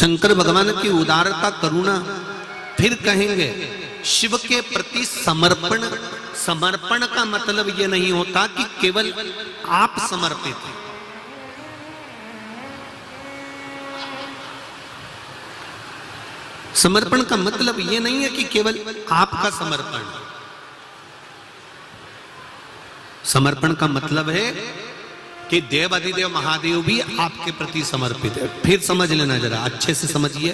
शंकर भगवान की उदारता करुणा। फिर कहेंगे शिव के प्रति समर्पण। समर्पण का मतलब यह नहीं होता कि केवल आप समर्पित हैं। समर्पण का मतलब यह नहीं है कि केवल आपका समर्पण। समर्पण का मतलब है कि देव अधिदेव महादेव भी आपके प्रति समर्पित है। फिर समझ लेना, जरा अच्छे से समझिए।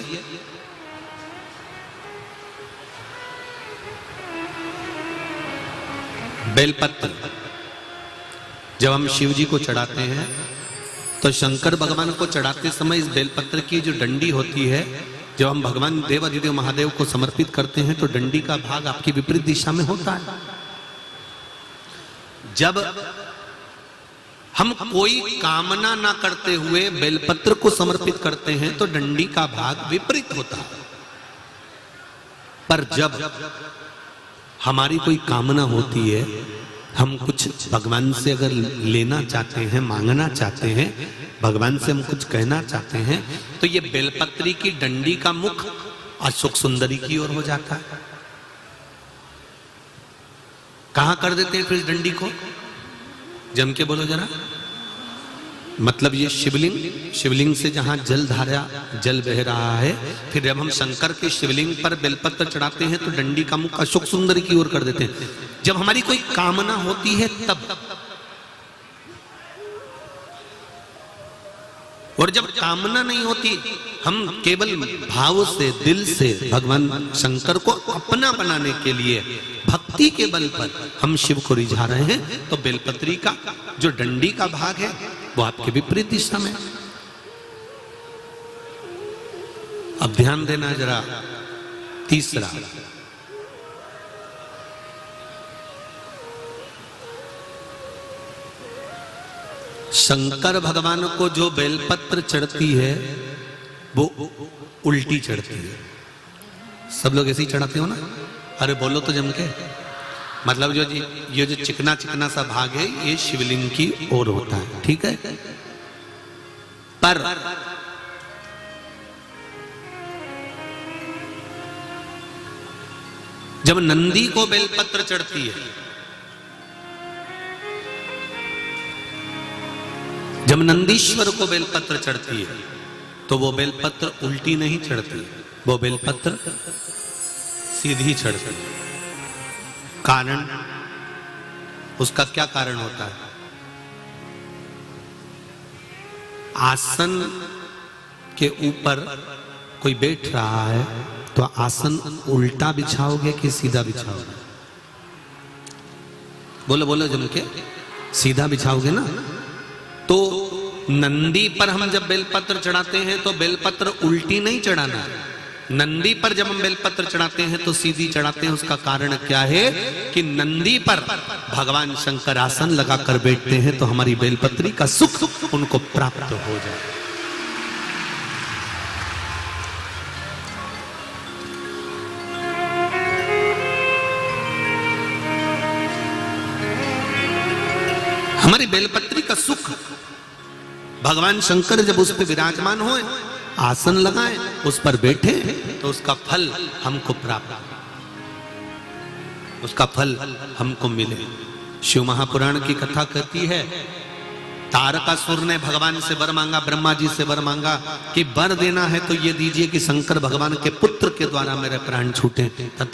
बेलपत्र जब हम शिव जी को चढ़ाते हैं तो शंकर भगवान को चढ़ाते समय इस बेलपत्र की जो डंडी होती है, जब हम भगवान देव अधिदेव महादेव को समर्पित करते हैं तो डंडी का भाग आपकी विपरीत दिशा में होता है। जब हम कोई कामना ना करते हुए बेलपत्र को समर्पित करते हैं तो डंडी का भाग विपरीत होता है। पर जब हमारी कोई कामना होती है, हम कुछ भगवान से अगर लेना चाहते हैं, मांगना चाहते हैं, भगवान से हम कुछ कहना चाहते हैं, तो ये बेलपत्री की डंडी का मुख अशोक सुंदरी की ओर हो जाता है। कहां कर देते हैं फिर इस डंडी को? जम के बोलो जरा। मतलब ये शिवलिंग, शिवलिंग से जहां जल धारा, जल बह रहा है, फिर जब हम शंकर के शिवलिंग पर बेलपत्र चढ़ाते हैं तो डंडी का मुख अशोक सुंदरी की ओर कर देते हैं। जब हमारी कोई कामना होती है तब, और जब कामना नहीं होती, हम केवल भाव से, दिल से भगवान शंकर को अपना बनाने के लिए भक्ति के बल पर हम शिव को रिझा रहे हैं, तो बेलपत्री का जो डंडी का भाग है वो आपके विपरीत दिशा में। अब ध्यान देना जरा। तीसरा, शंकर भगवान को जो बेलपत्र चढ़ती है वो उल्टी चढ़ती है। सब लोग ऐसे ही चढ़ाते हो ना? अरे बोलो तो जम के। मतलब ये जो चिकना चिकना सा भाग है ये शिवलिंग की ओर होता है, ठीक है? पर जब नंदी को बेलपत्र चढ़ती है, जब नंदीश्वर को बेलपत्र चढ़ती है, तो वो बेलपत्र उल्टी नहीं चढ़ती, वो बेलपत्र सीधी चढ़ती है। कारण, उसका क्या कारण होता है? आसन के ऊपर कोई बैठ रहा है तो आसन उल्टा बिछाओगे कि सीधा बिछाओगे? बोलो बोलो जम के। सीधा बिछाओगे ना? तो नंदी पर हम जब बेलपत्र चढ़ाते हैं तो बेलपत्र उल्टी नहीं चढ़ाना। नंदी पर जब हम बेलपत्र चढ़ाते हैं तो सीधी चढ़ाते हैं। उसका कारण क्या है कि नंदी पर भगवान शंकर आसन लगाकर बैठते हैं तो हमारी बेलपत्री का सुख उनको प्राप्त हो जाए। हमारी बेलपत्री का सुख भगवान शंकर जब उस पर विराजमान हो, आसन लगाए, उस पर बैठे, तो उसका फल हमको प्राप्त, उसका फल हमको मिले। शिव महापुराण की कथा कहती है, तारकासुर ने भगवान से वर मांगा, ब्रह्मा जी से वर मांगा कि वर देना है तो ये दीजिए कि शंकर भगवान के पुत्र के द्वारा मेरे प्राण छूटे। तथा